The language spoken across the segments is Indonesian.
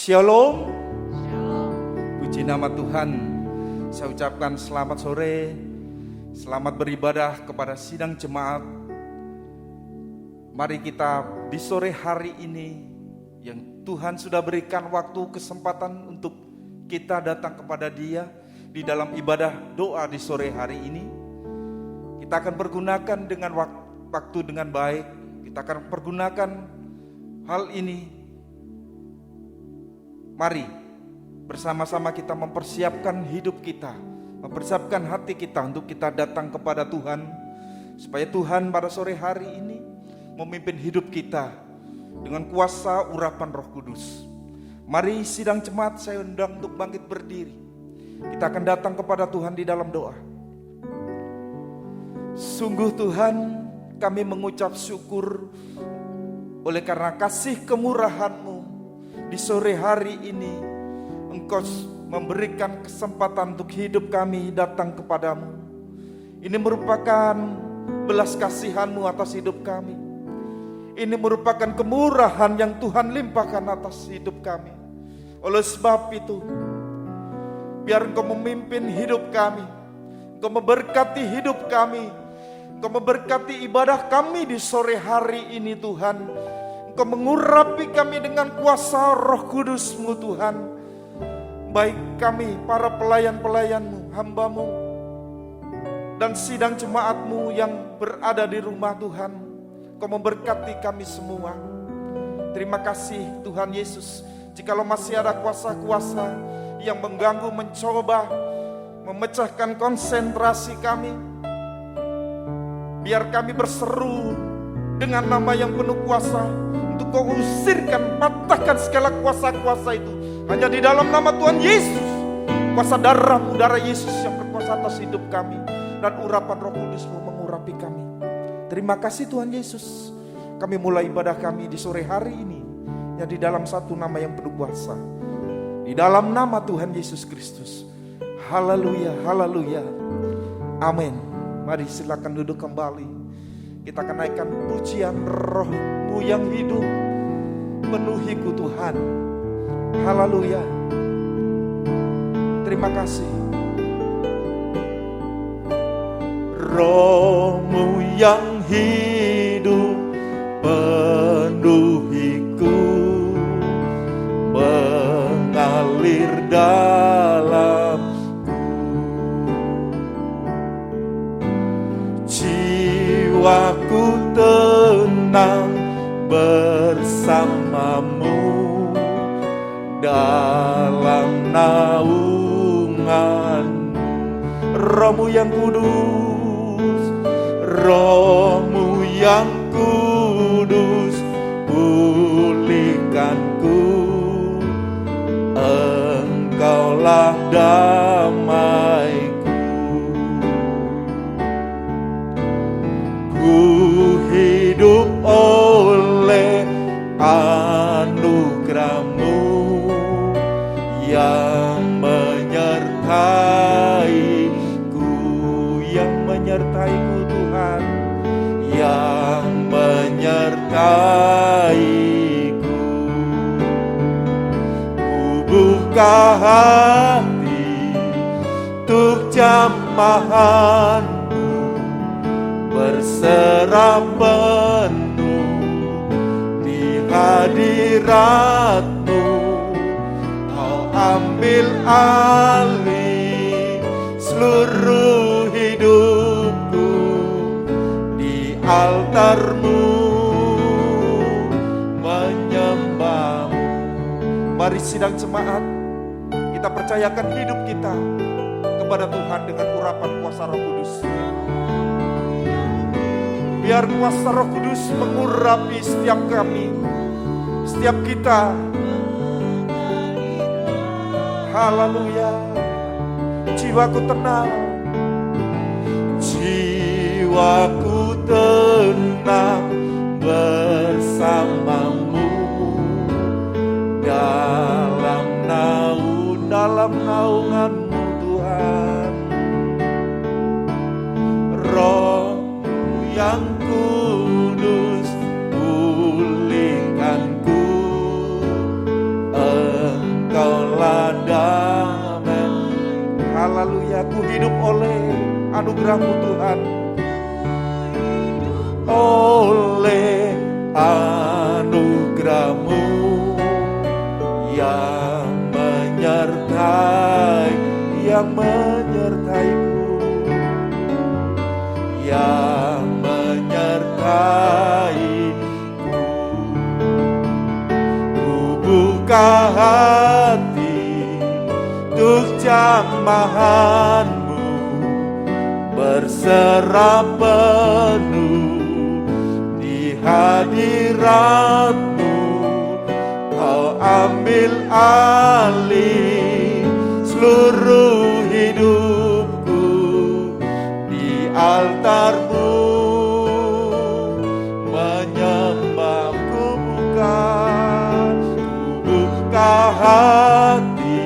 Shalom. Puji nama Tuhan. Saya ucapkan selamat sore, selamat beribadah kepada sidang jemaat. Mari kita di sore hari ini yang Tuhan sudah berikan waktu kesempatan untuk kita datang kepada Dia di dalam ibadah doa di sore hari ini. Kita akan pergunakan dengan waktu dengan baik. Kita akan pergunakan hal ini. Mari bersama-sama kita mempersiapkan hidup kita, mempersiapkan hati kita untuk kita datang kepada Tuhan, supaya Tuhan pada sore hari ini memimpin hidup kita dengan kuasa urapan Roh Kudus. Mari sidang jemaat, saya undang untuk bangkit berdiri. Kita akan datang kepada Tuhan di dalam doa. Sungguh Tuhan, kami mengucap syukur oleh karena kasih kemurahan-Mu. Di sore hari ini Engkau memberikan kesempatan untuk hidup kami datang kepadamu. Ini merupakan belas kasihan-Mu atas hidup kami. Ini merupakan kemurahan yang Tuhan limpahkan atas hidup kami. Oleh sebab itu, biar Engkau memimpin hidup kami, Engkau memberkati hidup kami, Engkau memberkati ibadah kami di sore hari ini Tuhan. Engkau mengurapi kami dengan kuasa Roh Kudus-Mu Tuhan. Baik kami para pelayan-pelayan-Mu, hamba-Mu, dan sidang jemaat-Mu yang berada di rumah Tuhan. Engkau memberkati kami semua. Terima kasih Tuhan Yesus. Jikalau masih ada kuasa-kuasa yang mengganggu, mencoba memecahkan konsentrasi kami, biar kami berseru dengan nama yang penuh kuasa untuk Kau usirkan, patahkan segala kuasa-kuasa itu. Hanya di dalam nama Tuhan Yesus, kuasa darah-Mu, darah Yesus yang berkuasa atas hidup kami, dan urapan Roh Kudus-Mu mengurapi kami. Terima kasih Tuhan Yesus. Kami mulai ibadah kami di sore hari ini yang di dalam satu nama yang penuh kuasa, di dalam nama Tuhan Yesus Kristus. Haleluya, haleluya, amin. Mari silakan duduk kembali. Kita akan naikkan pujian Roh-Mu yang hidup, penuhiku Tuhan. Haleluya. Terima kasih. Roh-Mu yang hidup, penuhiku, mengalir dalamku. Jiwaku tenang bersama-Mu dalam naungan-Mu. Roh-Mu yang kudus, Roh-Mu yang kudus, pulihkanku. Engkaulah damaiku. Ku hidup oleh anugerah-Mu yang menyertaiku, yang menyertaiku Tuhan, yang menyertaiku. Ku buka hati untuk jamahan, berserah penuh di hadirat-Mu. Kau ambil alih seluruh hidupku di altar-Mu, menyembah-Mu. Mari sidang jemaat, kita percayakan hidup kita kepada Tuhan dengan urapan kuasa Roh Kudus. Biar kuasa Roh Kudus mengurapi setiap kami, setiap kita. Haleluya. Jiwaku tenang, jiwaku tenang bersama-Mu dalam naungan-Mu Tuhan. Roh yang kudus, pulihkanku. Haleluya, ku hidup oleh anugerah-Mu Tuhan. Oleh anugerah-Mu yang menyertaiku, yang menyertaiku. Ku buka hati untuk jamahan-Mu, berserah penuh di hadirat-Mu. Kau ambil alih seluruh hidupku di altar-Mu. Menyembah-Ku buka hati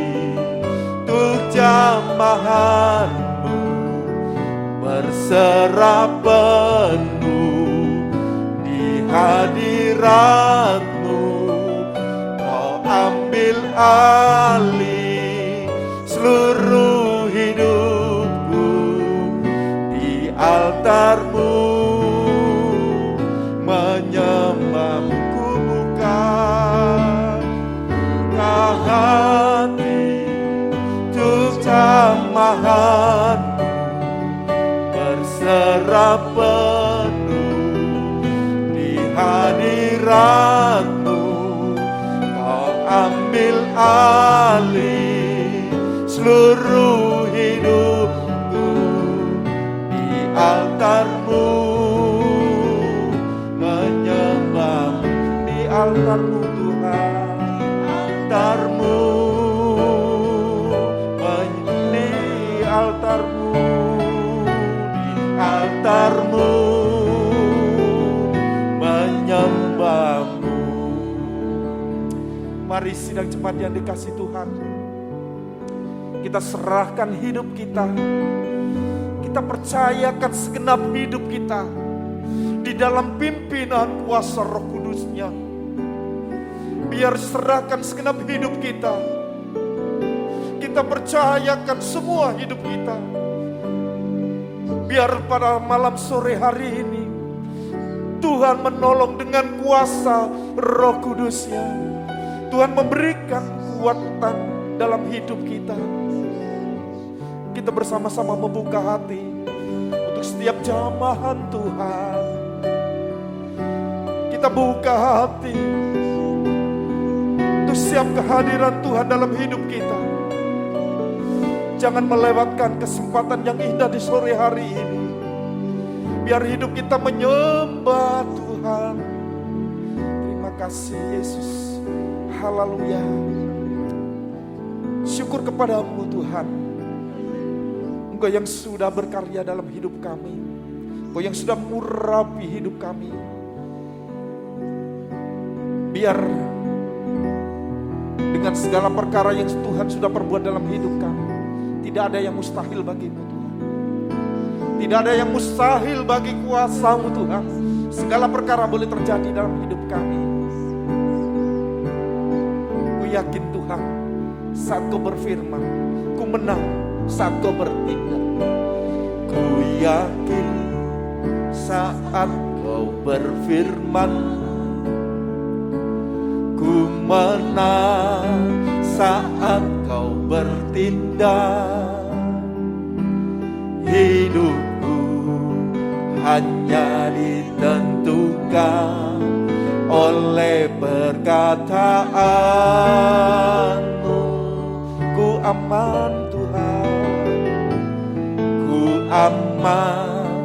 untuk jamahan-Mu, berserah penuh di hadirat-Mu. Kau ambil alih seluruh hidupku di altar-Mu. Menyembah-Ku buka hati untuk jamahan-Mu, berserah penuh di hadirat-Mu. Kau ambil alih seluruh hidupku di altar-Mu. Menyembah di altar-Mu Tuhan, altar-Mu, di altar-Mu, di altar-Mu, menyembah-Mu. Mari sidang cepat yang dikasihi Tuhan, kita serahkan hidup kita. Kita percayakan segenap hidup kita di dalam pimpinan kuasa Roh Kudus-Nya. Biar serahkan segenap hidup kita. Kita percayakan semua hidup kita. Biar pada malam sore hari ini Tuhan menolong dengan kuasa Roh Kudus-Nya. Tuhan memberikan kekuatan dalam hidup kita. Kita bersama-sama membuka hati untuk setiap jamahan Tuhan. Kita buka hati untuk setiap kehadiran Tuhan dalam hidup kita. Jangan melewatkan kesempatan yang indah di sore hari ini. Biar hidup kita menyembah Tuhan. Terima kasih Yesus. Haleluya. Syukur kepadamu Tuhan. Engkau yang sudah berkarya dalam hidup kami. Engkau yang sudah mengurapi hidup kami. Biar dengan segala perkara yang Tuhan sudah perbuat dalam hidup kami, tidak ada yang mustahil bagimu Tuhan. Tidak ada yang mustahil bagi kuasa-Mu Tuhan. Segala perkara boleh terjadi dalam hidup kami. Ku yakin Tuhan, saat Kau berfirman, ku menang saat Kau bertindak. Ku yakin saat Kau berfirman, ku menang saat Kau bertindak. Hidupku hanya ditentukan oleh perkataan-Mu. Ku aman Tuhan, ku aman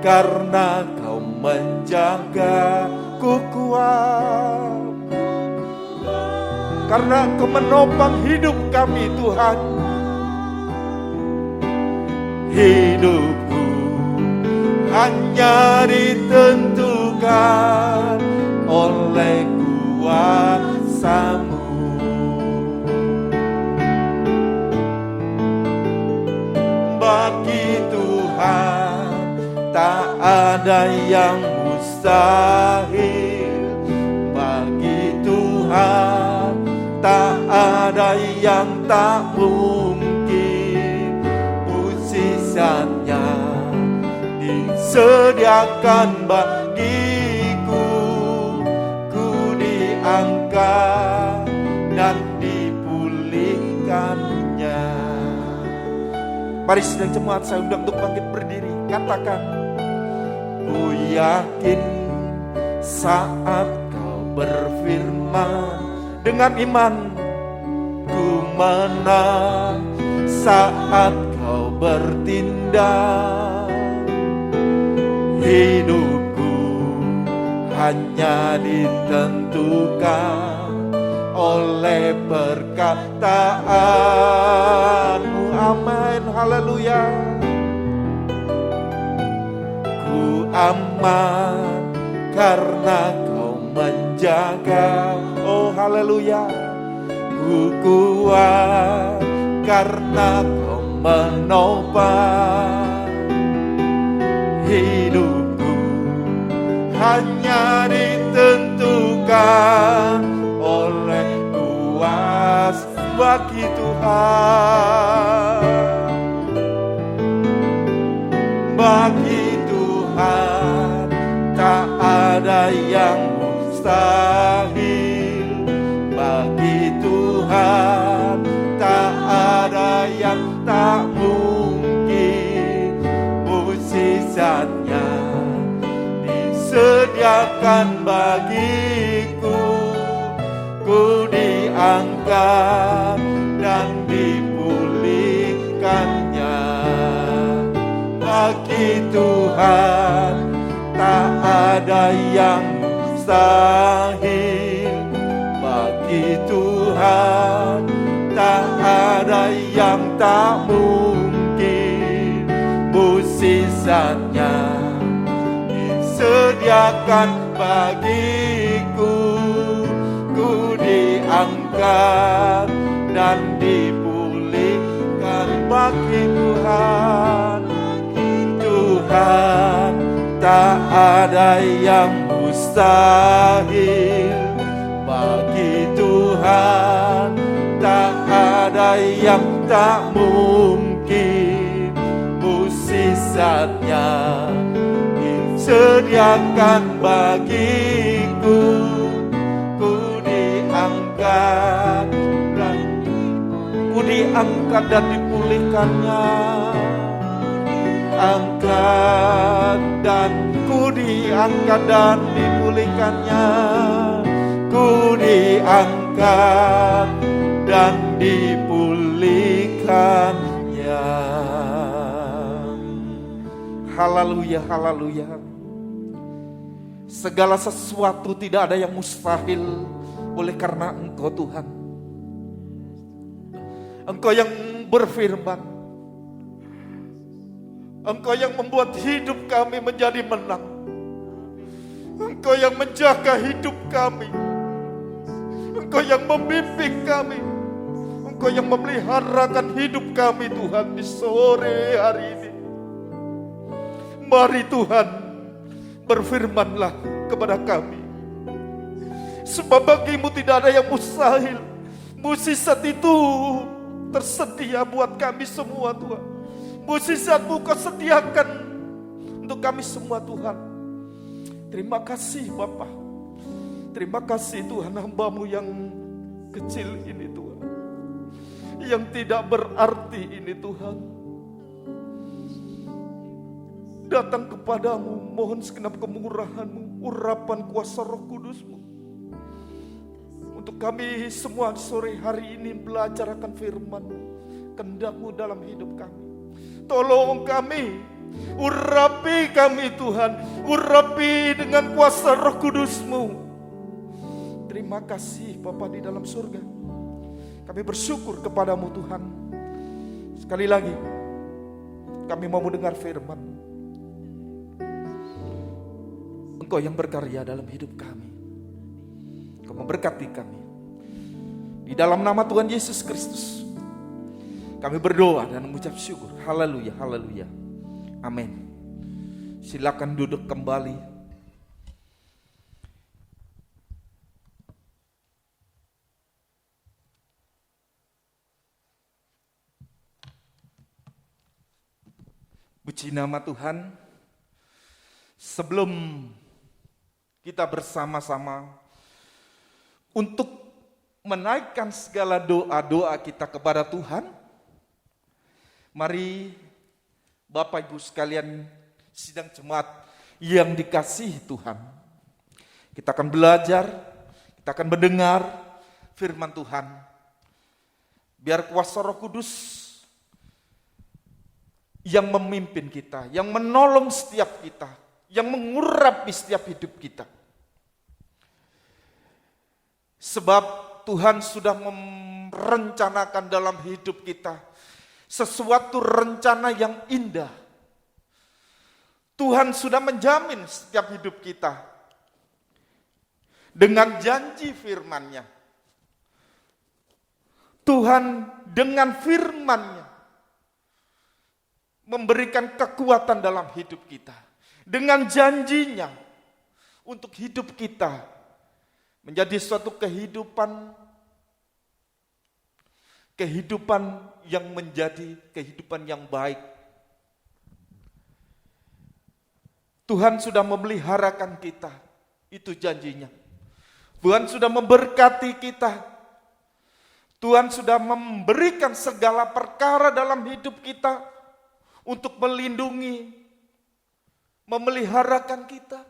karena Kau menjaga. Ku kuat karena Kau menopang hidup kami Tuhan. Hidupku hanya ditentukan oleh kuasa-Mu. Bagi Tuhan tak ada yang mustahil. Bagi Tuhan tak ada yang tak mungkin. disediakan bagiku. Ku diangkat dan dipulihkannya. Mari sidang jemaat, saya undang untuk bangkit berdiri. Katakan, ku yakin saat kau berfirman, dengan iman ku menang. Saat kau bertindak, hidupku hanya ditentukan oleh perkataanmu. Amin, haleluya. Ku aman karena kau menjaga. Oh haleluya. Ku kuat karena kau menopang. Hidupku hanya ditentukan oleh kuasa bagi Tuhan. Bagi Tuhan tak ada yang mustahil. Bagi Tuhan tak ada yang tak mungkin. Mukjizatnya disediakan bagiku. Ku diangkat dan dipulihkannya. Bagi Tuhan tak ada yang mustahil. Bagi Tuhan tak ada yang tak mungkin. Mukjizatnya disediakan bagiku. Ku diangkat dan dipulihkan. Bagi Tuhan, Tuhan tak ada yang mustahil. Bagi Tuhan tak ada yang tak mungkin. Mukjizatnya disediakan bagiku. Ku diangkat dan dipulihkannya. Angkat dan ku diangkat dan dipulihkannya. Ku diangkat dan dipulihkannya. Haleluya, haleluya. Segala sesuatu tidak ada yang mustahil oleh karena Engkau Tuhan. Engkau yang berfirman. Engkau yang membuat hidup kami menjadi menang. Engkau yang menjaga hidup kami. Engkau yang membimbing kami. Engkau yang memeliharakan hidup kami Tuhan di sore hari ini. Mari Tuhan, berfirmanlah kepada kami. Sebab bagimu tidak ada yang mustahil. Mukjizat itu tersedia buat kami semua Tuhan. Mukjizat-Mu Kau sediakan untuk kami semua Tuhan. Terima kasih Bapa. Terima kasih Tuhan, hamba-Mu yang kecil ini Tuhan. Yang tidak berarti ini Tuhan. Datang kepadamu, mohon segenap kemurahan-Mu, urapan kuasa Roh Kudus-Mu. Untuk kami semua sore hari ini belajar akan firman-Mu, kehendak-Mu dalam hidup kami. Tolong kami, urapi kami Tuhan, urapi dengan kuasa Roh Kudus-Mu. Terima kasih Bapa di dalam surga. Kami bersyukur kepadamu Tuhan. Sekali lagi, kami mau mendengar firman-Mu. Engkau yang berkarya dalam hidup kami. Engkau memberkati kami. Di dalam nama Tuhan Yesus Kristus, kami berdoa dan mengucap syukur. Haleluya, haleluya. Amin. Silakan duduk kembali. Puji nama Tuhan. Sebelum kita bersama-sama untuk menaikkan segala doa-doa kita kepada Tuhan, mari Bapak Ibu sekalian sidang jemaat yang dikasihi Tuhan, kita akan belajar, kita akan mendengar firman Tuhan. Biar kuasa Roh Kudus yang memimpin kita, yang menolong setiap kita, yang mengurapi setiap hidup kita. Sebab Tuhan sudah merencanakan dalam hidup kita sesuatu rencana yang indah. Tuhan sudah menjamin setiap hidup kita dengan janji firman-Nya. Tuhan dengan firman-Nya memberikan kekuatan dalam hidup kita. Dengan janjinya untuk hidup kita menjadi suatu kehidupan yang menjadi kehidupan yang baik. Tuhan sudah memeliharakan kita, itu janjinya. Tuhan sudah memberkati kita. Tuhan sudah memberikan segala perkara dalam hidup kita untuk melindungi, memeliharakan kita.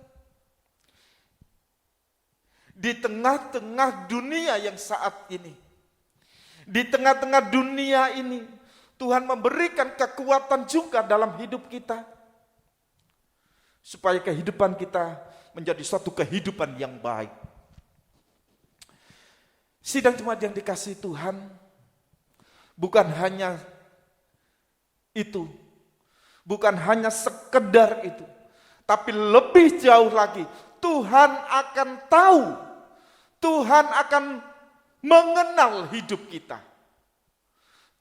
Di tengah-tengah dunia yang saat ini, di tengah-tengah dunia ini, Tuhan memberikan kekuatan juga dalam hidup kita, supaya kehidupan kita menjadi suatu kehidupan yang baik. Sidang jemaat yang dikasihi Tuhan, bukan hanya itu, bukan hanya sekedar itu, tapi lebih jauh lagi, Tuhan akan tahu, Tuhan akan mengenal hidup kita.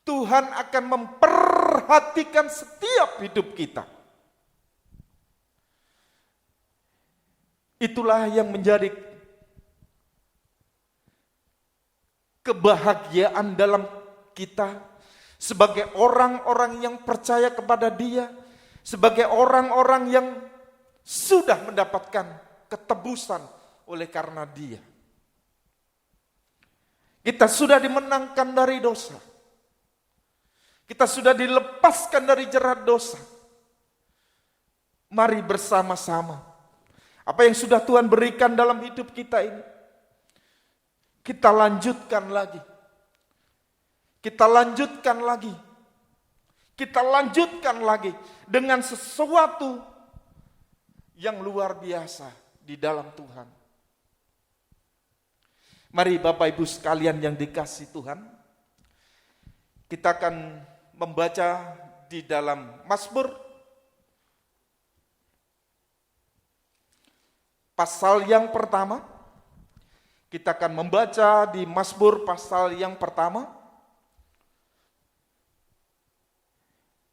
Tuhan akan memperhatikan setiap hidup kita. Itulah yang menjadi kebahagiaan dalam kita sebagai orang-orang yang percaya kepada Dia, sebagai orang-orang yang sudah mendapatkan ketebusan oleh karena Dia. Kita sudah dimenangkan dari dosa. Kita sudah dilepaskan dari jerat dosa. Mari bersama-sama, apa yang sudah Tuhan berikan dalam hidup kita ini, kita lanjutkan lagi. Kita lanjutkan lagi. Kita lanjutkan lagi dengan sesuatu yang luar biasa di dalam Tuhan. Mari Bapak Ibu sekalian yang dikasihi Tuhan, kita akan membaca di dalam Mazmur pasal yang pertama. Kita akan membaca di Mazmur pasal yang pertama,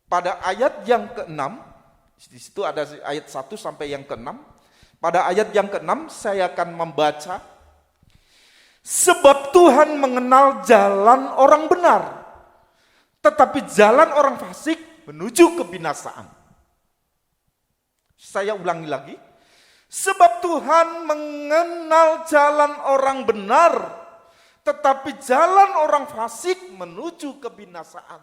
pada ayat yang ke-6, di situ ada ayat 1 sampai yang ke-6. Pada ayat yang ke-6 saya akan membaca, sebab Tuhan mengenal jalan orang benar, tetapi jalan orang fasik menuju kebinasaan. Saya ulangi lagi. Sebab Tuhan mengenal jalan orang benar, tetapi jalan orang fasik menuju kebinasaan.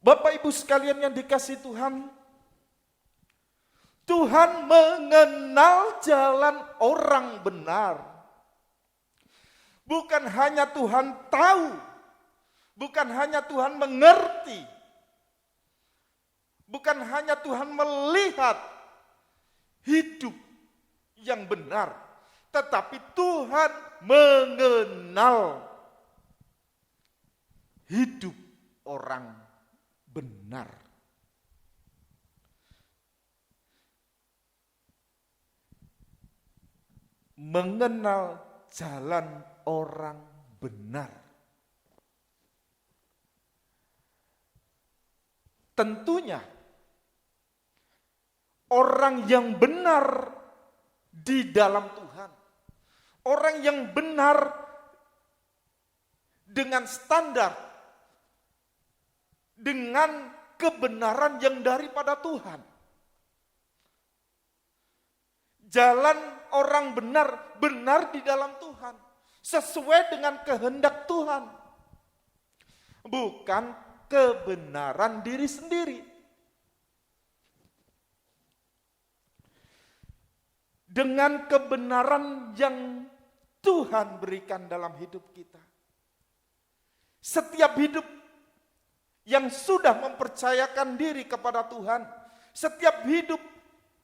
Bapak Ibu sekalian yang dikasihi Tuhan, Tuhan mengenal jalan orang benar. Bukan hanya Tuhan tahu, bukan hanya Tuhan mengerti, bukan hanya Tuhan melihat hidup yang benar, tetapi Tuhan mengenal hidup orang benar. Mengenal jalan orang benar. Tentunya orang yang benar di dalam Tuhan, orang yang benar dengan standar, dengan kebenaran yang daripada Tuhan. Jalan orang benar, benar di dalam Tuhan. Sesuai dengan kehendak Tuhan. Bukan kebenaran diri sendiri. Dengan kebenaran yang Tuhan berikan dalam hidup kita. Setiap hidup yang sudah mempercayakan diri kepada Tuhan, setiap hidup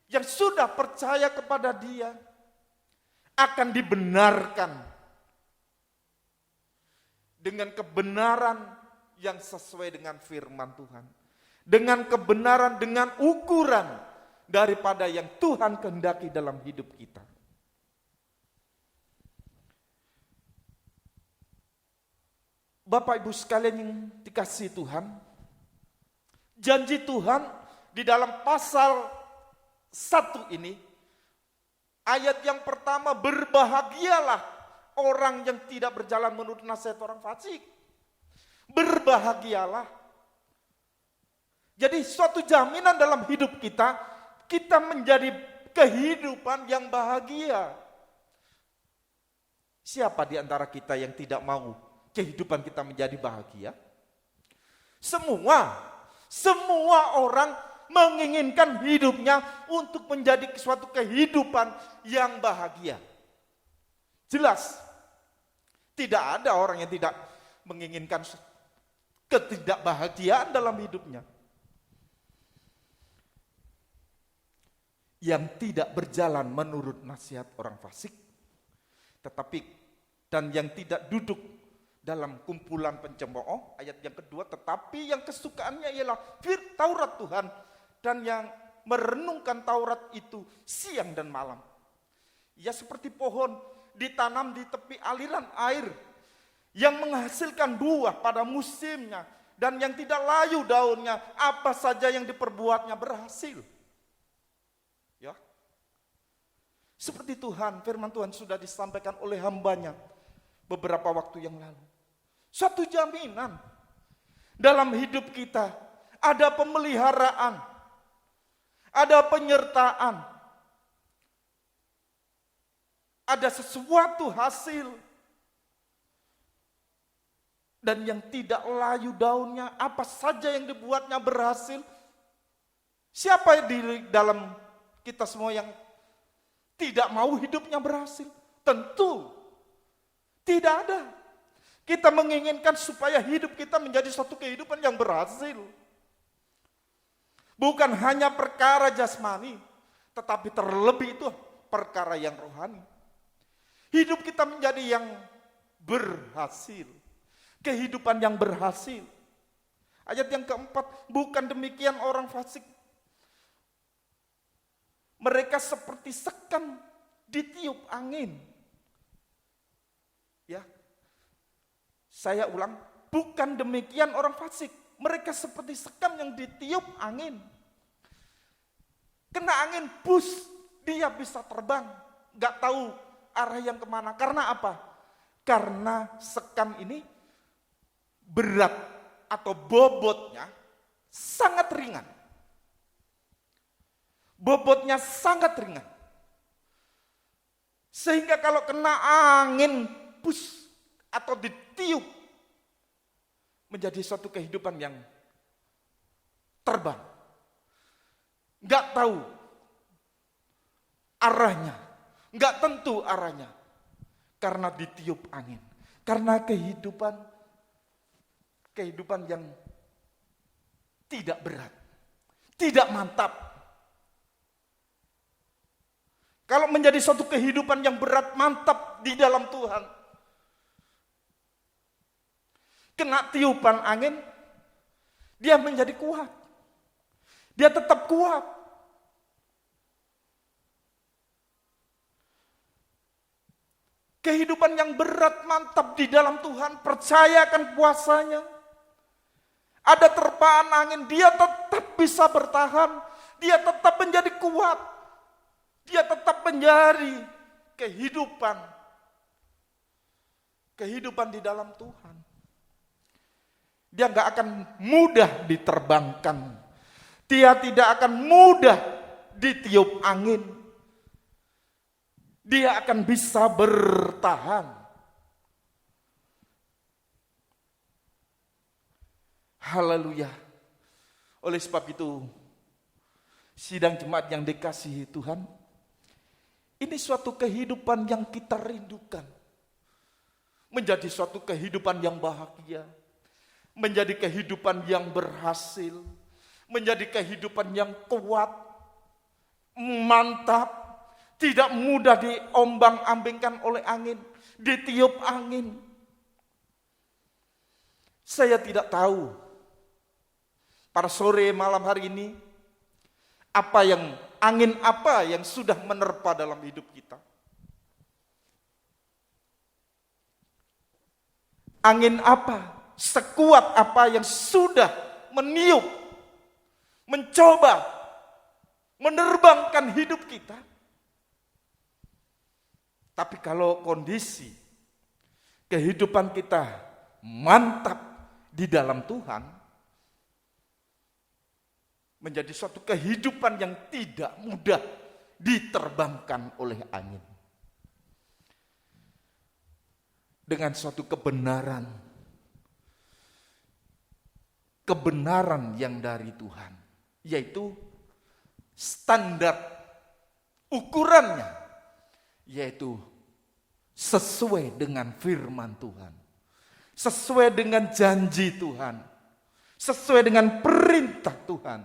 yang sudah percaya kepada Dia akan dibenarkan dengan kebenaran yang sesuai dengan firman Tuhan, dengan kebenaran, dengan ukuran daripada yang Tuhan kehendaki dalam hidup kita. Bapak Ibu sekalian yang dikasihi Tuhan, janji Tuhan di dalam pasal 1 ini, ayat yang pertama, berbahagialah orang yang tidak berjalan menurut nasihat orang fasik. Berbahagialah. Jadi suatu jaminan dalam hidup kita, kita menjadi kehidupan yang bahagia. Siapa di antara kita yang tidak mau kehidupan kita menjadi bahagia? Semua orang menginginkan hidupnya untuk menjadi suatu kehidupan yang bahagia. Jelas, tidak ada orang yang tidak menginginkan ketidakbahagiaan dalam hidupnya. Yang tidak berjalan menurut nasihat orang fasik, dan yang tidak duduk dalam kumpulan pencemooh, ayat yang kedua, tetapi yang kesukaannya ialah Taurat Tuhan, dan yang merenungkan Taurat itu siang dan malam. Ia seperti pohon ditanam di tepi aliran air, yang menghasilkan buah pada musimnya, dan yang tidak layu daunnya, apa saja yang diperbuatnya berhasil. Ya, seperti Tuhan, firman Tuhan sudah disampaikan oleh hambanya beberapa waktu yang lalu. Satu jaminan dalam hidup kita, ada pemeliharaan, ada penyertaan, ada sesuatu hasil, dan yang tidak layu daunnya, apa saja yang dibuatnya berhasil. Siapa di dalam kita semua yang tidak mau hidupnya berhasil? Tentu tidak ada. Kita menginginkan supaya hidup kita menjadi suatu kehidupan yang berhasil. Bukan hanya perkara jasmani, tetapi terlebih itu perkara yang rohani. Hidup kita menjadi yang berhasil. Kehidupan yang berhasil. Ayat yang keempat, bukan demikian orang fasik. Mereka seperti sekam ditiup angin. Ya, saya ulang, bukan demikian orang fasik. Mereka seperti sekam yang ditiup angin. Kena angin, bus, dia bisa terbang. Gak tahu arah yang kemana. Karena apa? Karena sekam ini berat atau bobotnya sangat ringan. Bobotnya sangat ringan. Sehingga kalau kena angin, bus, atau ditiup, menjadi suatu kehidupan yang terbang. Gak tahu arahnya, gak tentu arahnya, karena ditiup angin. Karena kehidupan yang tidak berat, tidak mantap. Kalau menjadi suatu kehidupan yang berat, mantap di dalam Tuhan, kena tiupan angin, dia menjadi kuat. Dia tetap kuat. Kehidupan yang berat, mantap di dalam Tuhan, percayakan kuasanya. Ada terpaan angin, dia tetap bisa bertahan. Dia tetap menjadi kuat. Dia tetap menjadi kehidupan di dalam Tuhan. Dia gak akan mudah diterbangkan. Dia tidak akan mudah ditiup angin. dia akan bisa bertahan. Haleluya. Oleh sebab itu, sidang jemaat yang dikasihi Tuhan, ini suatu kehidupan yang kita rindukan. Menjadi suatu kehidupan yang bahagia, menjadi kehidupan yang berhasil, menjadi kehidupan yang kuat, mantap, tidak mudah diombang-ambingkan oleh angin, ditiup angin. Saya tidak tahu pada sore malam hari ini, angin apa yang sudah menerpa dalam hidup kita. Angin apa, sekuat apa yang sudah meniup, mencoba, menerbangkan hidup kita. Tapi kalau kondisi kehidupan kita mantap di dalam Tuhan, menjadi suatu kehidupan yang tidak mudah diterbangkan oleh angin. Dengan suatu kebenaran yang dari Tuhan, yaitu standar ukurannya, yaitu sesuai dengan firman Tuhan, sesuai dengan janji Tuhan, sesuai dengan perintah Tuhan.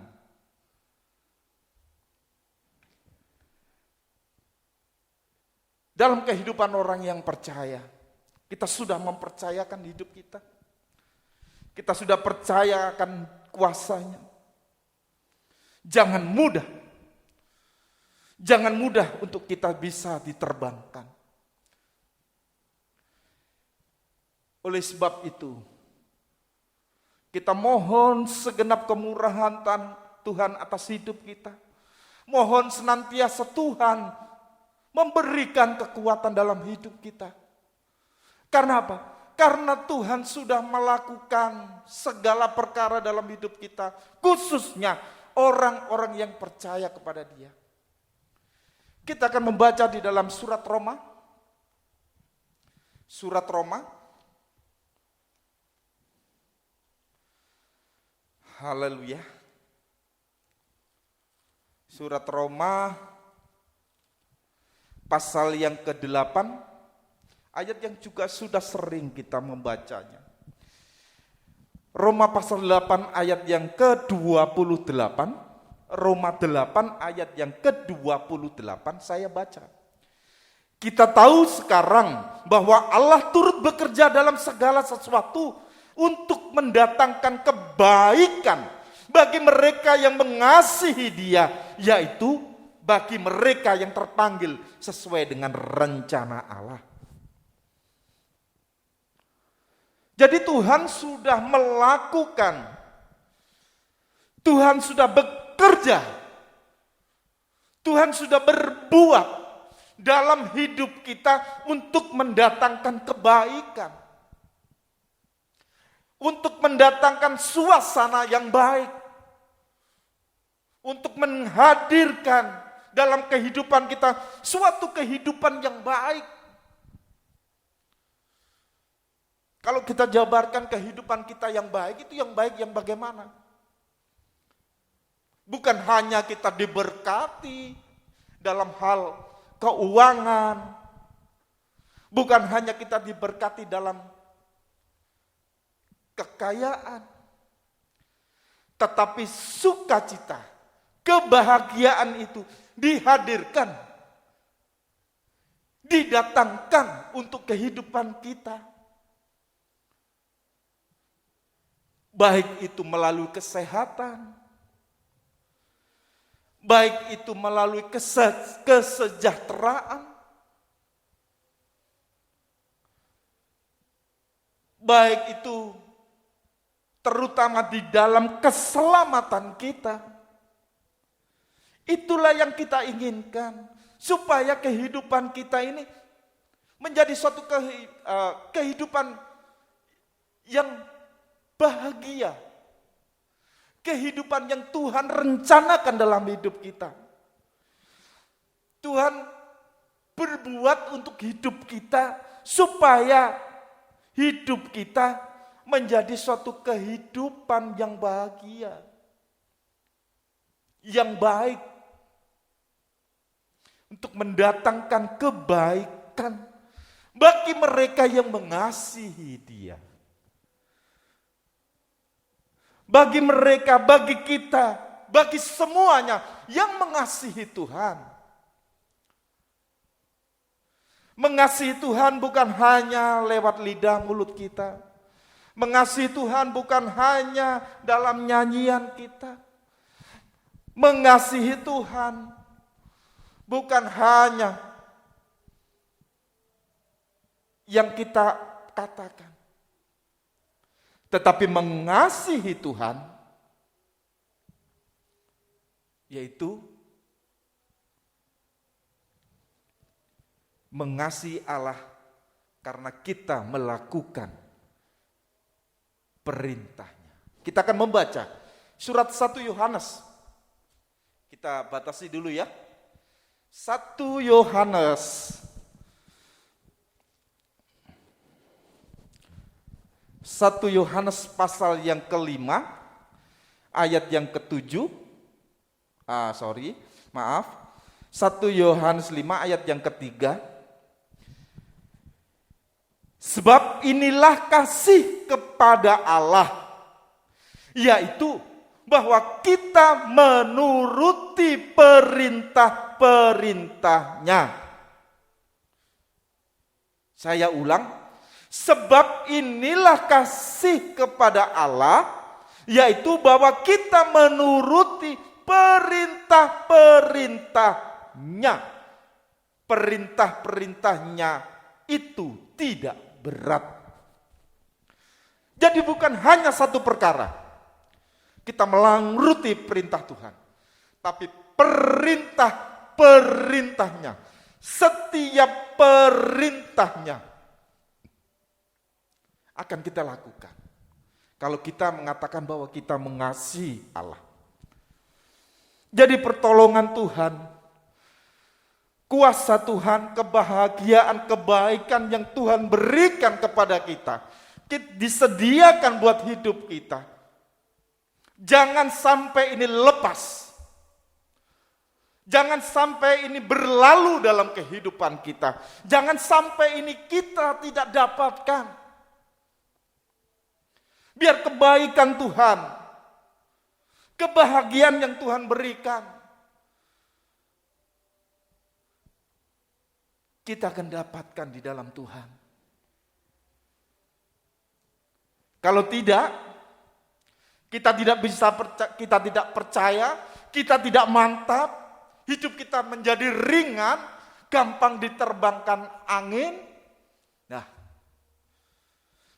Dalam kehidupan orang yang percaya, kita sudah mempercayakan hidup kita. Kita sudah percaya akan kuasanya. Jangan mudah untuk kita bisa diterbangkan. Oleh sebab itu, kita mohon segenap kemurahan Tuhan atas hidup kita. Mohon senantiasa Tuhan memberikan kekuatan dalam hidup kita. Karena apa? Karena Tuhan sudah melakukan segala perkara dalam hidup kita, khususnya orang-orang yang percaya kepada Dia. Kita akan membaca di dalam surat Roma. Surat Roma. Haleluya. Surat Roma pasal yang ke-8, ayat yang juga sudah sering kita membacanya. Roma pasal 8 ayat yang ke-28, Roma 8 ayat yang ke-28 saya baca. Kita tahu sekarang bahwa Allah turut bekerja dalam segala sesuatu untuk mendatangkan kebaikan bagi mereka yang mengasihi Dia, yaitu bagi mereka yang terpanggil sesuai dengan rencana Allah. Jadi Tuhan sudah melakukan, Tuhan sudah bekerja, Tuhan sudah berbuat dalam hidup kita untuk mendatangkan kebaikan, untuk mendatangkan suasana yang baik, untuk menghadirkan dalam kehidupan kita suatu kehidupan yang baik. Kalau kita jabarkan kehidupan kita yang baik, itu yang baik yang bagaimana? Bukan hanya kita diberkati dalam hal keuangan, bukan hanya kita diberkati dalam kekayaan, tetapi sukacita, kebahagiaan itu dihadirkan, didatangkan untuk kehidupan kita. Baik itu melalui kesehatan, baik itu melalui kesejahteraan, baik itu terutama di dalam keselamatan kita. Itulah yang kita inginkan, supaya kehidupan kita ini menjadi suatu kehidupan yang bahagia. Kehidupan yang Tuhan rencanakan dalam hidup kita. Tuhan berbuat untuk hidup kita, supaya hidup kita menjadi suatu kehidupan yang bahagia, yang baik, untuk mendatangkan kebaikan bagi mereka yang mengasihi Dia. Bagi mereka, bagi kita, bagi semuanya yang mengasihi Tuhan. Mengasihi Tuhan bukan hanya lewat lidah mulut kita. Mengasihi Tuhan bukan hanya dalam nyanyian kita. Mengasihi Tuhan bukan hanya yang kita katakan. Tetapi mengasihi Tuhan, yaitu mengasihi Allah karena kita melakukan perintahnya. Kita akan membaca surat 1 Yohanes. Kita batasi dulu ya. 1 Yohanes 1 Yohanes pasal yang kelima, ayat yang ke-7. 1 Yohanes 5 ayat yang ketiga. Sebab inilah kasih kepada Allah, yaitu bahwa kita menuruti perintah-perintahnya. Saya ulang. Sebab inilah kasih kepada Allah, yaitu bahwa kita menuruti perintah-perintahnya. Perintah-perintahnya itu tidak berat. Jadi bukan hanya satu perkara kita menuruti perintah Tuhan, tapi perintah-perintahnya, setiap perintahnya akan kita lakukan. Kalau kita mengatakan bahwa kita mengasihi Allah. Jadi pertolongan Tuhan, kuasa Tuhan, kebahagiaan, kebaikan yang Tuhan berikan kepada kita, disediakan buat hidup kita. Jangan sampai ini lepas. Jangan sampai ini berlalu dalam kehidupan kita. Jangan sampai ini kita tidak dapatkan. Biar kebaikan Tuhan, kebahagiaan yang Tuhan berikan, kita akan dapatkan di dalam Tuhan. Kalau tidak, kita tidak percaya, kita tidak mantap, hidup kita menjadi ringan, gampang diterbangkan angin. Nah,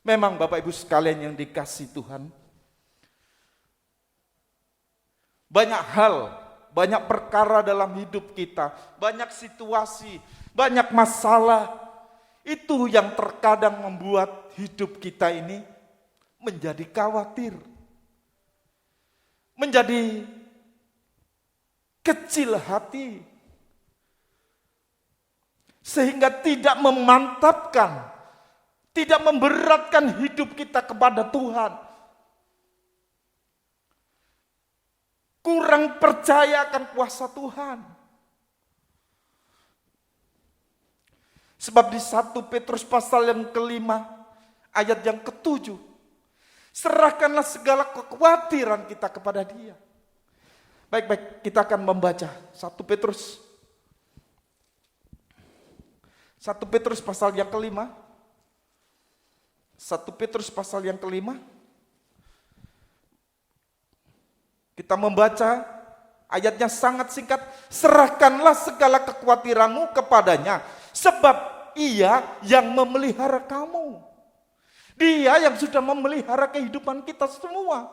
memang Bapak Ibu sekalian yang dikasihi Tuhan, banyak hal, banyak perkara dalam hidup kita, banyak situasi, banyak masalah, itu yang terkadang membuat hidup kita ini menjadi khawatir, menjadi kecil hati, sehingga tidak memantapkan, tidak memberatkan hidup kita kepada Tuhan. Kurang percaya akan kuasa Tuhan. Sebab di 1 Petrus pasal yang kelima, ayat yang ke-7, serahkanlah segala kekhawatiran kita kepada Dia. Baik, kita akan membaca 1 Petrus. 1 Petrus pasal yang kelima. 1 Petrus pasal yang kelima. Kita membaca ayatnya sangat singkat. Serahkanlah segala kekhawatiranmu kepadanya, sebab Ia yang memelihara kamu. Dia yang sudah memelihara kehidupan kita semua.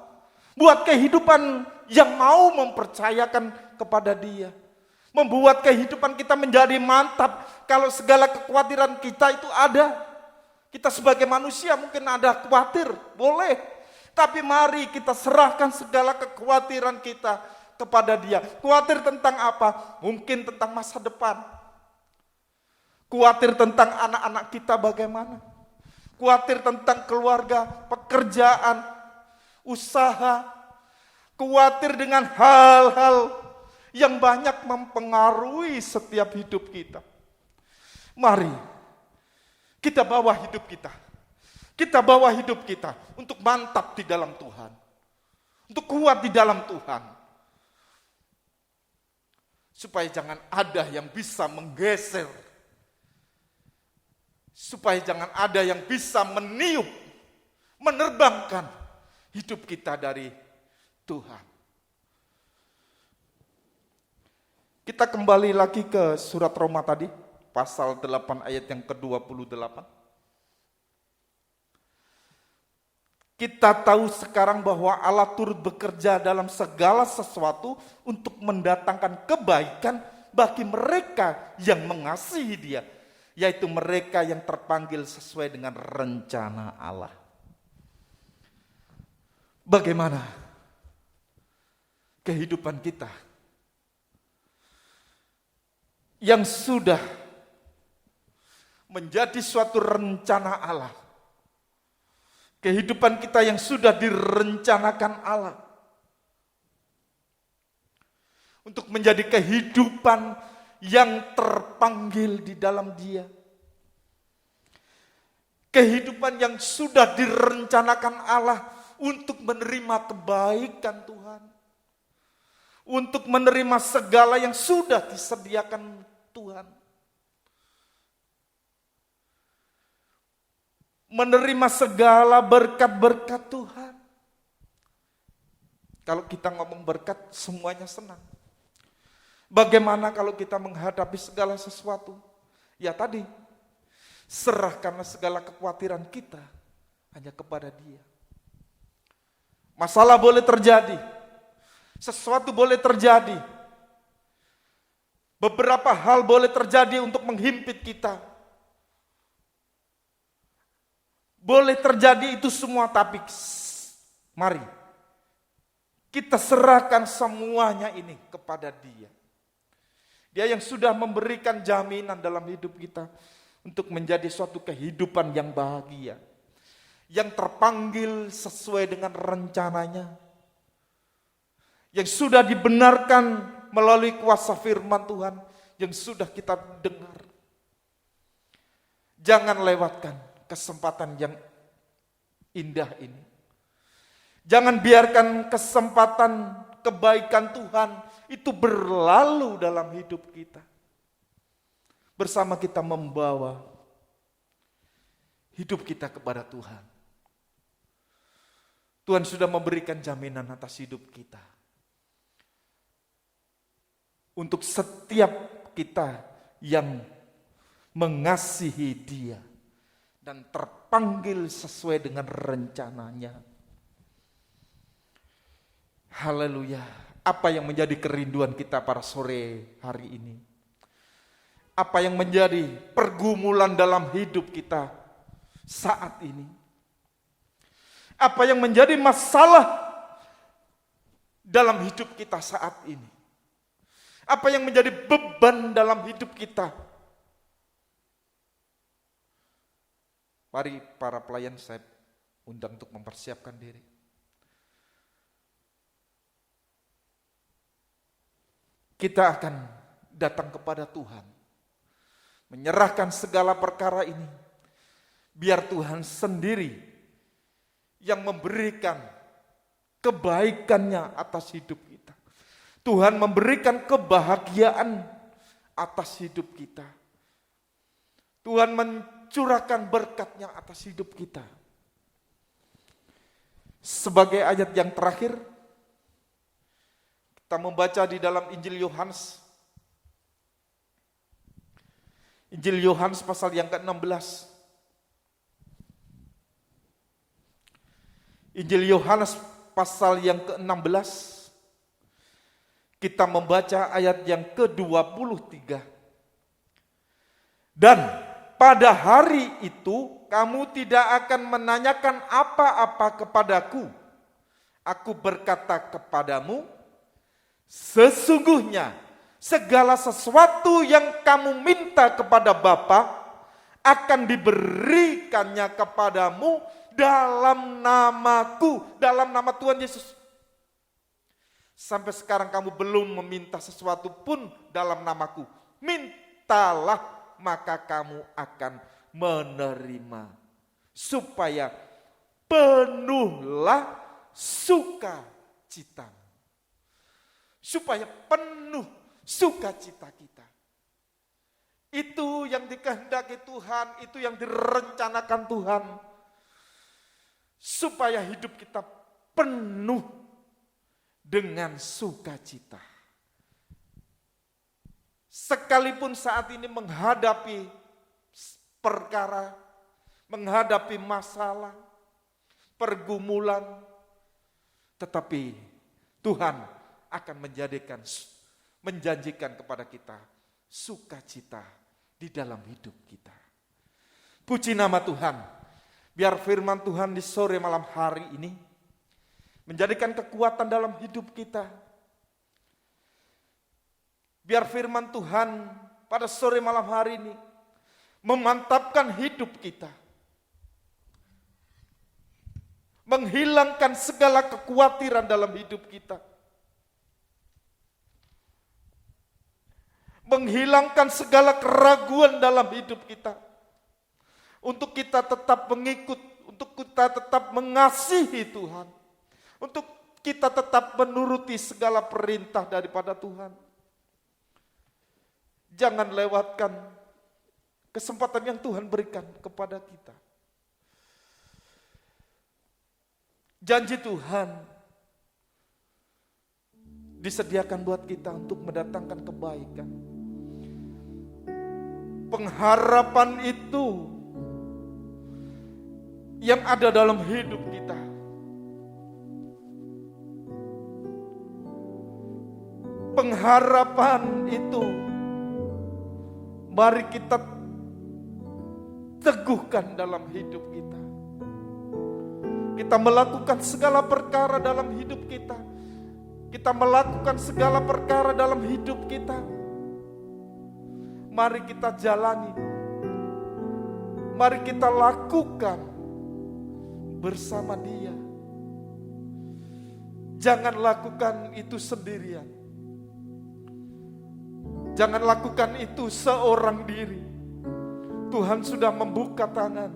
Buat kehidupan yang mau mempercayakan kepada Dia. Membuat kehidupan kita menjadi mantap. Kalau segala kekhawatiran kita itu ada. Kita sebagai manusia mungkin ada khawatir, boleh. Tapi mari kita serahkan segala kekhawatiran kita kepada Dia. Khawatir tentang apa? Mungkin tentang masa depan. Khawatir tentang anak-anak kita bagaimana. Khawatir tentang keluarga, pekerjaan, usaha. Khawatir dengan hal-hal yang banyak mempengaruhi setiap hidup kita. Mari kita bawa hidup kita. Kita bawa hidup kita untuk mantap di dalam Tuhan. Untuk kuat di dalam Tuhan. Supaya jangan ada yang bisa menggeser. Supaya jangan ada yang bisa meniup, menerbangkan hidup kita dari Tuhan. Kita kembali lagi ke surat Roma tadi, pasal 8 ayat yang ke-28. Kita tahu sekarang bahwa Allah turut bekerja dalam segala sesuatu untuk mendatangkan kebaikan bagi mereka yang mengasihi Dia, yaitu mereka yang terpanggil sesuai dengan rencana Allah. Bagaimana kehidupan kita yang sudah menjadi suatu rencana Allah? Kehidupan kita yang sudah direncanakan Allah untuk menjadi kehidupan yang terpanggil di dalam Dia. Kehidupan yang sudah direncanakan Allah untuk menerima kebaikan Tuhan. Untuk menerima segala yang sudah disediakan Tuhan. Menerima segala berkat-berkat Tuhan. Kalau kita ngomong berkat, semuanya senang. Bagaimana kalau kita menghadapi segala sesuatu? Ya tadi, serahkanlah segala kekhawatiran kita hanya kepada Dia. Masalah boleh terjadi, sesuatu boleh terjadi, beberapa hal boleh terjadi untuk menghimpit kita. Boleh terjadi itu semua, tapi mari kita serahkan semuanya ini kepada Dia. Dia yang sudah memberikan jaminan dalam hidup kita untuk menjadi suatu kehidupan yang bahagia, yang terpanggil sesuai dengan rencananya, yang sudah dibenarkan melalui kuasa firman Tuhan yang sudah kita dengar. Jangan lewatkan kesempatan yang indah ini. Jangan biarkan kesempatan kebaikan Tuhan itu berlalu dalam hidup kita. Bersama kita membawa hidup kita kepada Tuhan. Tuhan sudah memberikan jaminan atas hidup kita. Untuk setiap kita yang mengasihi Dia dan terpanggil sesuai dengan rencananya. Haleluya. Apa yang menjadi kerinduan kita pada sore hari ini? Apa yang menjadi pergumulan dalam hidup kita saat ini? Apa yang menjadi masalah dalam hidup kita saat ini? Apa yang menjadi beban dalam hidup kita? Mari para pelayan saya undang untuk mempersiapkan diri. Kita akan datang kepada Tuhan. Menyerahkan segala perkara ini. Biar Tuhan sendiri yang memberikan kebaikannya atas hidup kita. Tuhan memberikan kebahagiaan atas hidup kita. Tuhan mencurahkan berkat-Nya atas hidup kita. Sebagai ayat yang terakhir, kita membaca di dalam Injil Yohanes. Injil Yohanes pasal yang ke-16. Injil Yohanes pasal yang ke-16. Kita membaca ayat yang ke-23. Dan pada hari itu kamu tidak akan menanyakan apa-apa kepadaku. Aku berkata kepadamu, sesungguhnya segala sesuatu yang kamu minta kepada Bapa akan diberikannya kepadamu dalam namaku, dalam nama Tuhan Yesus. Sampai sekarang kamu belum meminta sesuatu pun dalam namaku. Mintalah, maka kamu akan menerima. Supaya penuhlah sukacitamu. Supaya penuh sukacita kita. Itu yang dikehendaki Tuhan, itu yang direncanakan Tuhan. Supaya hidup kita penuh dengan sukacita. Sekalipun saat ini menghadapi perkara, menghadapi masalah, pergumulan, tetapi Tuhan akan menjanjikan kepada kita sukacita di dalam hidup kita. Puji nama Tuhan. Biar firman Tuhan di sore malam hari ini menjadikan kekuatan dalam hidup kita. Biar firman Tuhan pada sore malam hari ini memantapkan hidup kita. Menghilangkan segala kekhawatiran dalam hidup kita. Menghilangkan segala keraguan dalam hidup kita. Untuk kita tetap mengikut, untuk kita tetap mengasihi Tuhan. Untuk kita tetap menuruti segala perintah daripada Tuhan. Jangan lewatkan kesempatan yang Tuhan berikan kepada kita. Janji Tuhan disediakan buat kita untuk mendatangkan kebaikan. Pengharapan itu yang ada dalam hidup kita. Pengharapan itu mari kita teguhkan dalam hidup kita. Kita melakukan segala perkara dalam hidup kita. Kita melakukan segala perkara dalam hidup kita. Mari kita jalani. Mari kita lakukan bersama Dia. Jangan lakukan itu sendirian. Jangan lakukan itu seorang diri. Tuhan sudah membuka tangan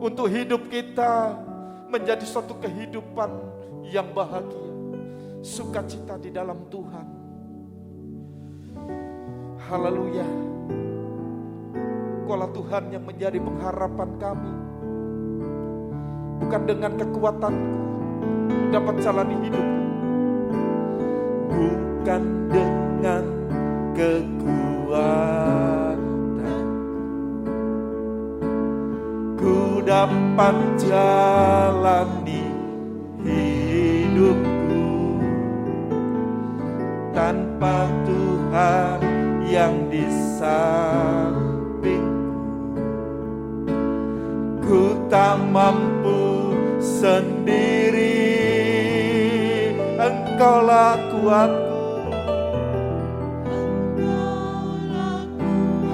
untuk hidup kita menjadi suatu kehidupan yang bahagia, sukacita di dalam Tuhan. Haleluya. Kualah Tuhan yang menjadi pengharapan kami. Bukan dengan kekuatanku dapat jalani hidupku. Bukan dengan kekuatan ku dapat jalani hidupku tanpa Tuhan yang di sampingku. Ku tak mampu sendiri, Engkaulah kuatku.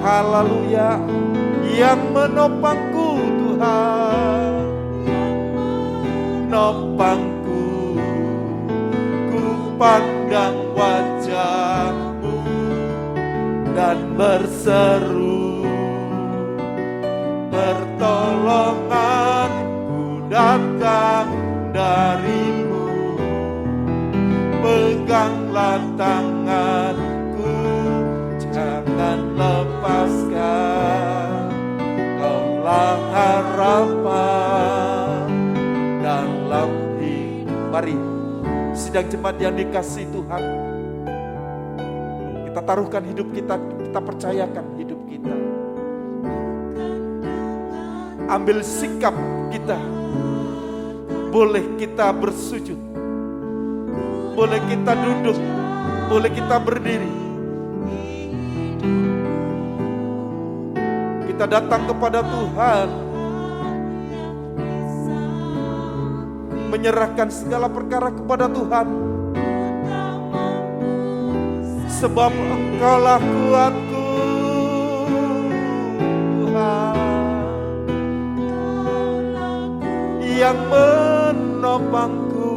Haleluya, yang menopangku Tuhan, nopangku. Ku pandang wajah-Mu dan berseru, pertolonganku datang dari-Mu. Peganglah tanganku, jangan lepaskan. Kaulah harapan dalam hidup. Mari sidang jemaat yang dikasihi Tuhan, kita taruhkan hidup kita, kita percayakan hidup kita. Ambil sikap kita. Boleh kita bersujud, boleh kita duduk, boleh kita berdiri. Kita datang kepada Tuhan, menyerahkan segala perkara kepada Tuhan. sebab Engkaulah kuatku, Tuhan, yang menopangku.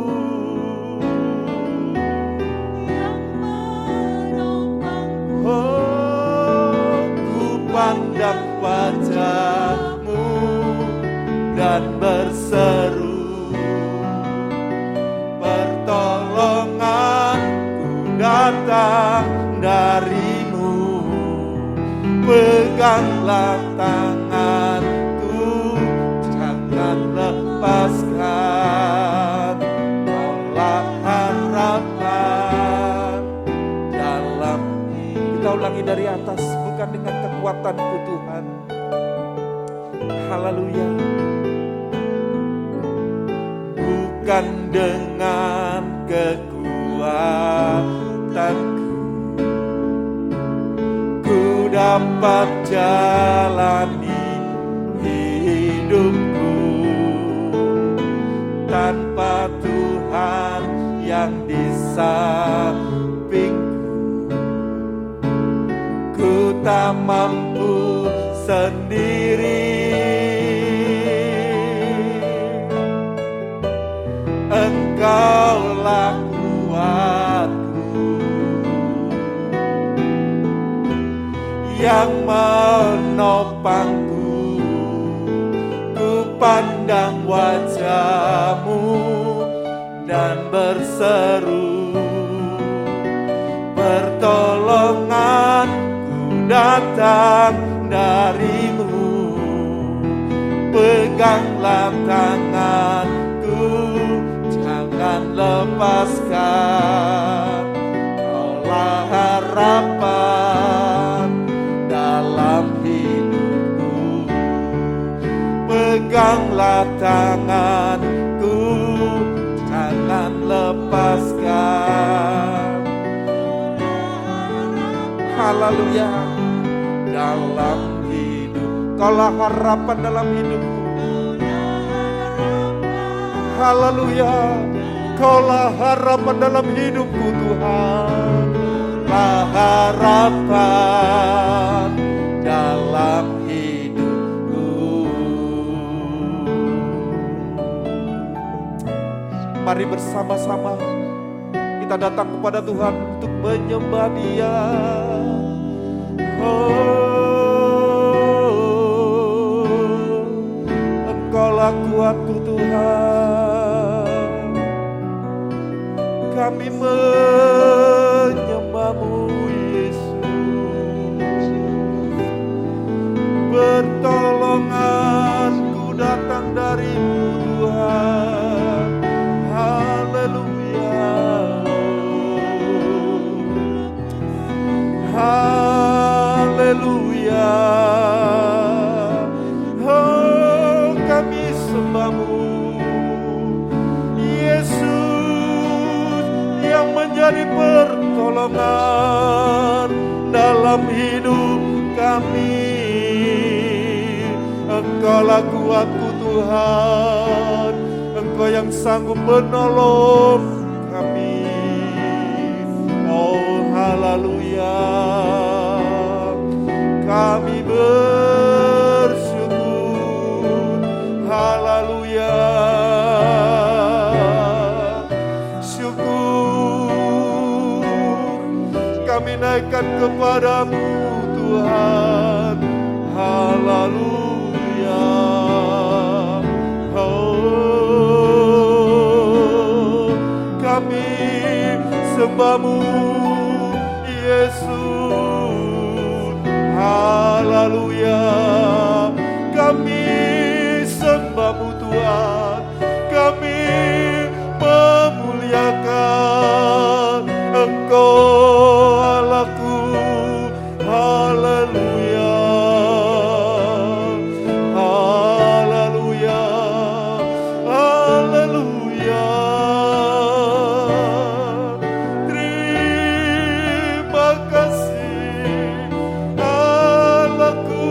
Oh, ku pandang wajah-Mu dan berseru, pertolonganku datang dari-Mu. Peganglah tanganku, jangan lepaskan. Kaulah harapan dalam. Kita ulangi dari atas, bukan dengan kekuatanku Tuhan. Haleluya. Bukan dengan kekuatanku ku dapat jalani hidupku, tanpa Tuhan yang di sampingku ku tak mampu sendiri. Engkaulah kuatku, yang menopangku. Ku pandang wajah-Mu dan berseru, pertolonganku datang dari-Mu. Peganglah tanganku, jangan lepaskan. Kaulah harapan dalam hidupku. Peganglah tanganku, jangan lepaskan. Haleluya. Dalam hidup, Kaulah harapan dalam hidupku. Haleluya. Kaulah harapan dalam hidupku Tuhan. Kaulah harapan dalam hidupku. Mari bersama-sama kita datang kepada Tuhan untuk menyembah Dia. Oh, Engkaulah kuatku Tuhan. Kami menyembah-Mu Yesus. Pertolonganku datang dari-Mu Tuhan. Haleluya. Haleluya. Oh, kami sembah-Mu Yesus, yang menjadi pertolongan dalam hidup kami. Engkaulah kuatku Tuhan, Engkau yang sanggup menolong kami. Oh haleluya. Kami bersyukur. Haleluya. Kami naikkan kepada-Mu Tuhan. Haleluya. Oh, kami sembah-Mu Yesus. Haleluya. Kami sembah-Mu Tuhan. Kami memuliakan Engkau Allahku. Haleluya. Haleluya. Haleluya. Terima kasih Allahku,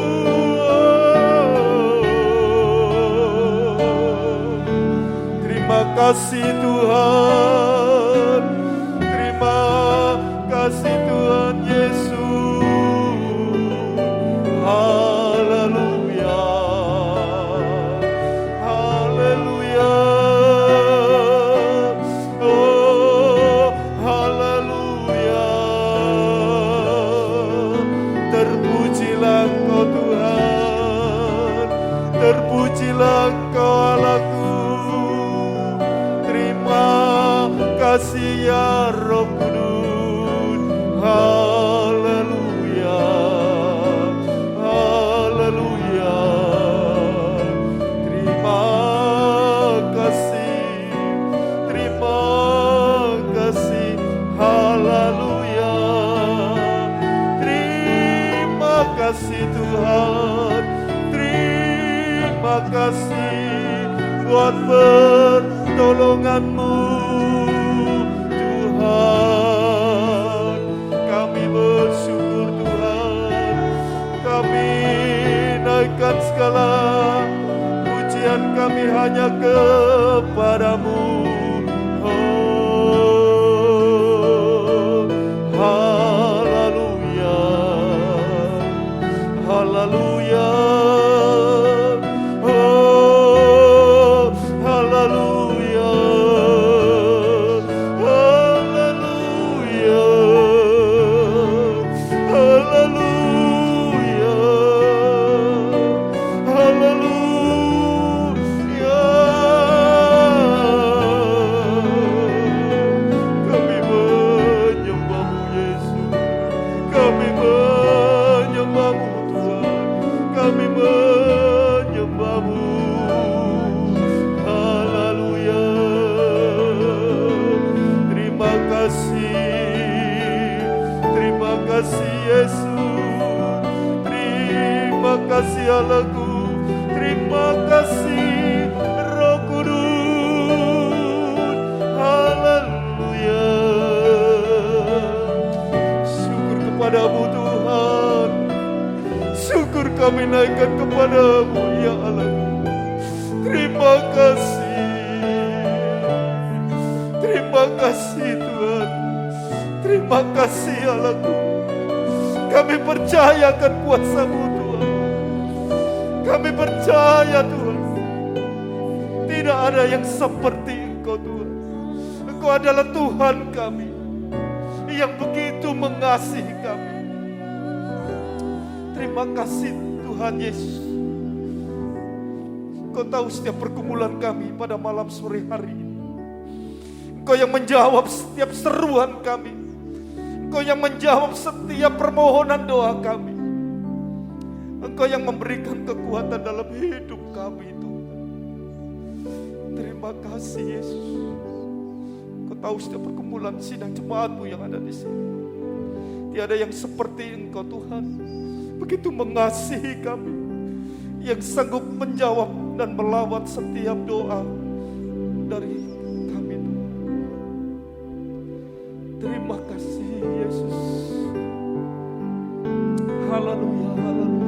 kasih ya Roh Kudus. Haleluya, haleluya. Terima kasih, terima kasih. Haleluya. Terima kasih Tuhan, terima kasih buat pertolongan-Mu Tuhan. Kami bersyukur Tuhan, kami naikkan segala pujian kami hanya kepada-Mu. Oh, haleluya, haleluya. Allahku, terima kasih Roh Kudus. Haleluya. Syukur kepada-Mu Tuhan, syukur kami naikkan kepada-Mu ya Allahku. Terima kasih Tuhan, terima kasih Allahku. Kami percayakan kuasa-Mu Tuhan. Kami percaya Tuhan, tidak ada yang seperti Engkau Tuhan. Engkau adalah Tuhan kami yang begitu mengasihi kami. Terima kasih Tuhan Yesus. Engkau tahu setiap pergumulan kami pada malam sore hari ini. Engkau yang menjawab setiap seruan kami. Engkau yang menjawab setiap permohonan doa kami. Engkau yang memberikan kekuatan dalam hidup kami Tuhan. Terima kasih Yesus. Engkau tahu setiap pergumulan sidang jemaat-Mu yang ada di sini. Tiada yang seperti Engkau Tuhan, begitu mengasihi kami, yang sanggup menjawab dan melawan setiap doa dari kami Tuhan. Terima kasih Yesus. Haleluya, haleluya.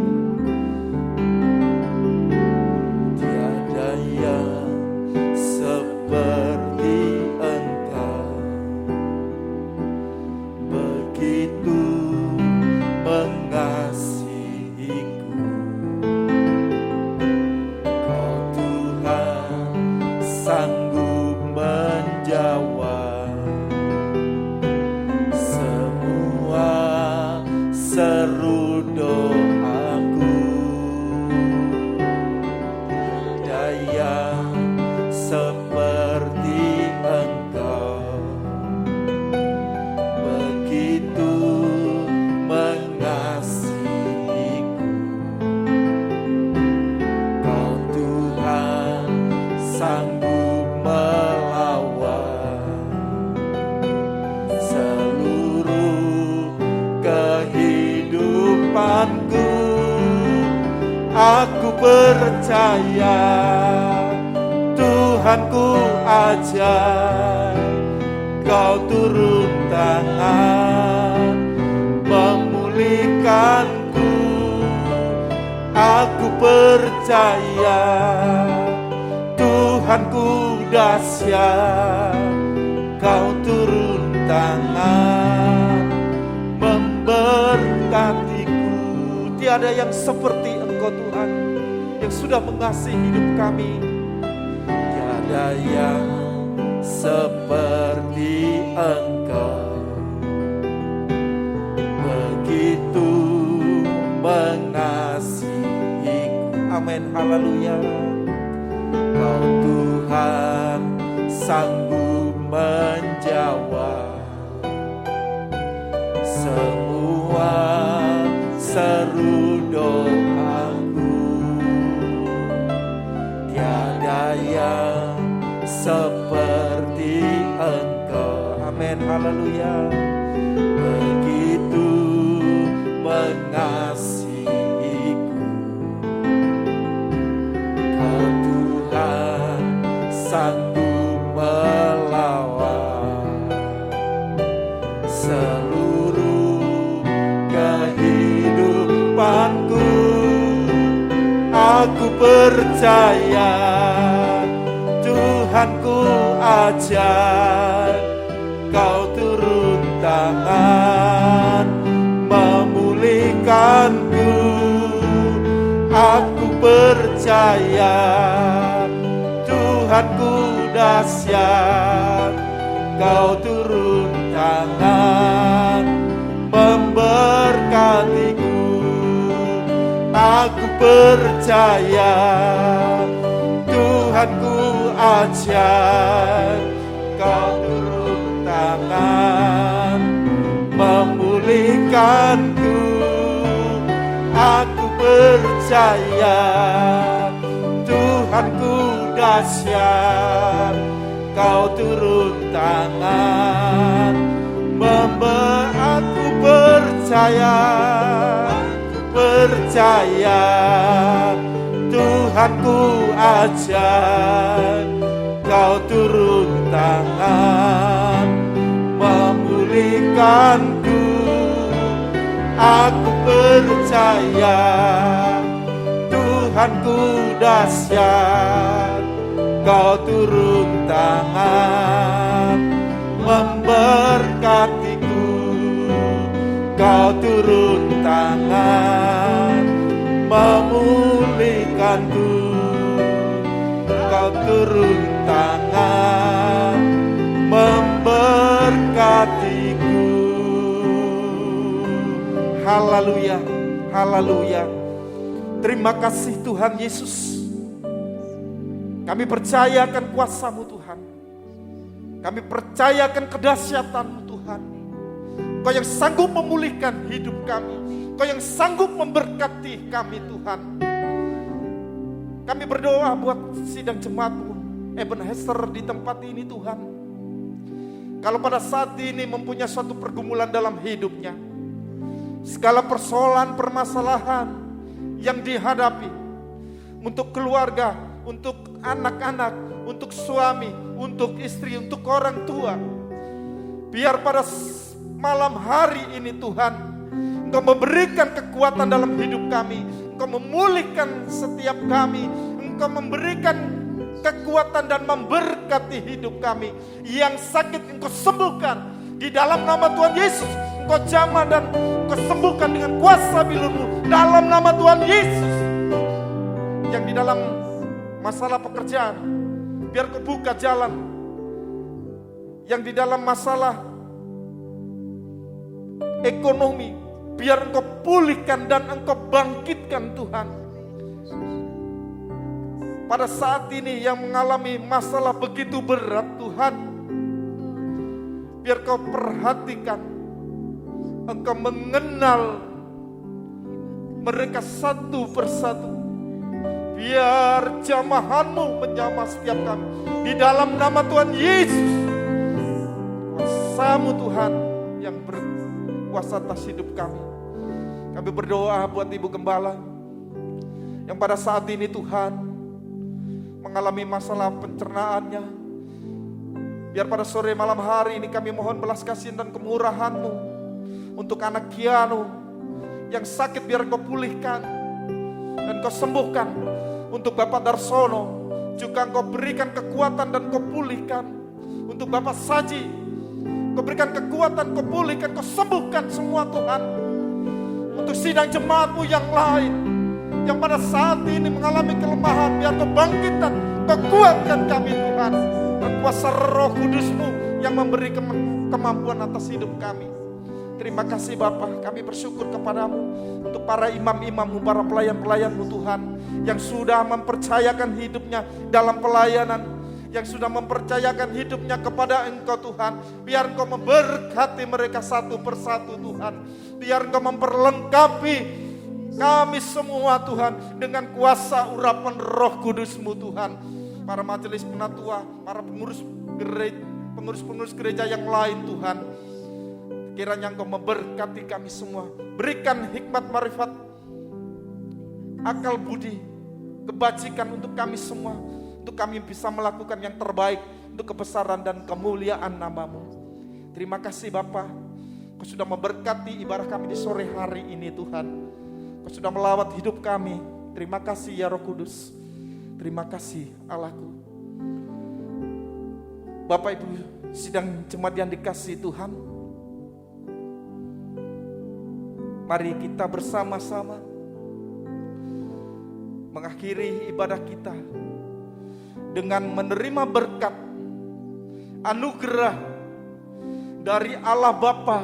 Aku percaya Tuhanku ajaib, Kau turun tangan memulihkanku. Aku percaya Tuhanku dahsyat, Kau turun tangan memberkatiku. Tiada yang seperti Engkau Tuhan, yang sudah mengasihi hidup kami. Tiada yang seperti Engkau, begitu mengasihiku. Amin, haleluya. Kau Tuhan sanggup menjawab semua seru doaku. Tiada yang seperti Engkau. Amin, haleluya. Begitu mengasihiku, Kau Tuhan sanggup melawan seluruh kehidupanku. Aku percaya Tuhanku ajar, Kau turun tangan memulihkanku. Aku percaya Tuhanku dahsyat, Kau turun tangan memberkatiku. Aku percaya Tuhanku ajar, Kau turun tangan memulihkanku. Aku percaya Tuhanku dahsyat, Kau turun tangan aku percaya Tuhanku ajar, Kau turun tangan memulihkanku. Aku percaya Tuhanku dahsyat, Kau turun tangan memberkatiku. Kau turun tangan memulihkanku. Kau turun tangan memberkatiku. Haleluya, haleluya. Terima kasih Tuhan Yesus. Kami percaya akan kuasa-Mu Tuhan. Kami percaya akan kedahsyatan-Mu Tuhan. Kau yang sanggup memulihkan hidup kami. Kau yang sanggup memberkati kami Tuhan. Kami berdoa buat sidang jemaat-Mu Ebenezer di tempat ini Tuhan. Kalau pada saat ini mempunyai suatu pergumulan dalam hidupnya, segala persoalan, permasalahan yang dihadapi untuk keluarga, untuk anak-anak, untuk suami, untuk istri, untuk orang tua, biar pada malam hari ini Tuhan, Engkau memberikan kekuatan dalam hidup kami. Engkau memulihkan setiap kami. Engkau memberikan kekuatan dan memberkati hidup kami. Yang sakit Engkau sembuhkan di dalam nama Tuhan Yesus. Engkau jamah dan Engkau sembuhkan dengan kuasa bilur-Mu dalam nama Tuhan Yesus. Yang di dalam masalah pekerjaan, biar Kau buka jalan. Yang di dalam masalah ekonomi, biar Engkau pulihkan dan Engkau bangkitkan Tuhan. Pada saat ini yang mengalami masalah begitu berat Tuhan, biar Kau perhatikan, Engkau mengenal mereka satu persatu. Biar jamahan-Mu menjamah setiap kami di dalam nama Tuhan Yesus. Kuasa-Mu Tuhan yang berkuasa atas hidup kami. Kami berdoa buat Ibu Gembala yang pada saat ini Tuhan mengalami masalah pencernaannya. Biar pada sore malam hari ini kami mohon belas kasihan dan kemurahan-Mu untuk anak Kiano yang sakit, biar Kau pulihkan dan Kau sembuhkan. Untuk Bapak Darsono juga Engkau berikan kekuatan dan Kau pulihkan. Untuk Bapak Saji Kau berikan kekuatan, Kau pulihkan, Kau sembuhkan semua Tuhan. Untuk sidang jemaat-Mu yang lain yang pada saat ini mengalami kelemahan, biar Kau bangkitkan, Kau kuatkan kami Tuhan. Dan kuasa Roh Kudus-Mu yang memberi kemampuan atas hidup kami. Terima kasih Bapa, kami bersyukur kepadamu untuk para imam-imam-Mu, para pelayan-pelayan-Mu Tuhan, yang sudah mempercayakan hidupnya dalam pelayanan, yang sudah mempercayakan hidupnya kepada Engkau Tuhan. Biar Engkau memberkati mereka satu persatu Tuhan. Biar Engkau memperlengkapi kami semua Tuhan dengan kuasa urapan Roh Kudus-Mu Tuhan. Para majelis penatua, para pengurus gereja yang lain Tuhan, kiranya Engkau memberkati kami semua. Berikan hikmat marifat, akal budi, kebajikan untuk kami semua, untuk kami bisa melakukan yang terbaik untuk kebesaran dan kemuliaan nama-Mu. Terima kasih Bapa, Kau sudah memberkati ibadah kami di sore hari ini Tuhan. Kau sudah melawat hidup kami. Terima kasih ya Roh Kudus. Terima kasih Allahku. Bapak Ibu sidang jemaat yang dikasihi Tuhan, mari kita bersama-sama mengakhiri ibadah kita dengan menerima berkat anugerah dari Allah Bapa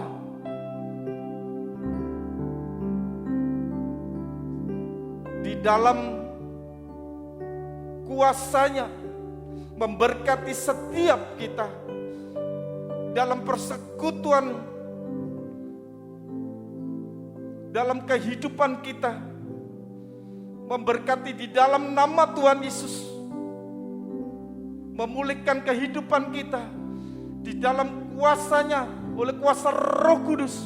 di dalam kuasa-Nya memberkati setiap kita dalam persekutuan, dalam kehidupan kita, memberkati di dalam nama Tuhan Yesus, memulihkan kehidupan kita di dalam kuasa-Nya oleh kuasa Roh Kudus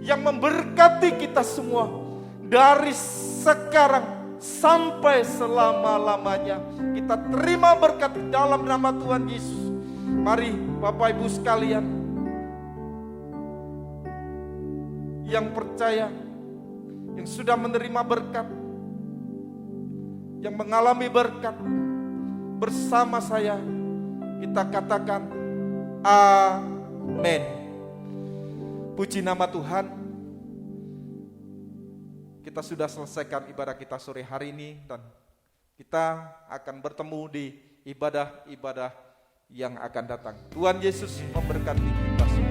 yang memberkati kita semua dari sekarang sampai selama-lamanya. Kita terima berkat di dalam nama Tuhan Yesus. Mari Bapak Ibu sekalian yang percaya, yang sudah menerima berkat, yang mengalami berkat, bersama saya kita katakan amin. Puji nama Tuhan. Kita sudah selesaikan ibadah kita sore hari ini dan kita akan bertemu di ibadah-ibadah yang akan datang. Tuhan Yesus memberkati kita semua.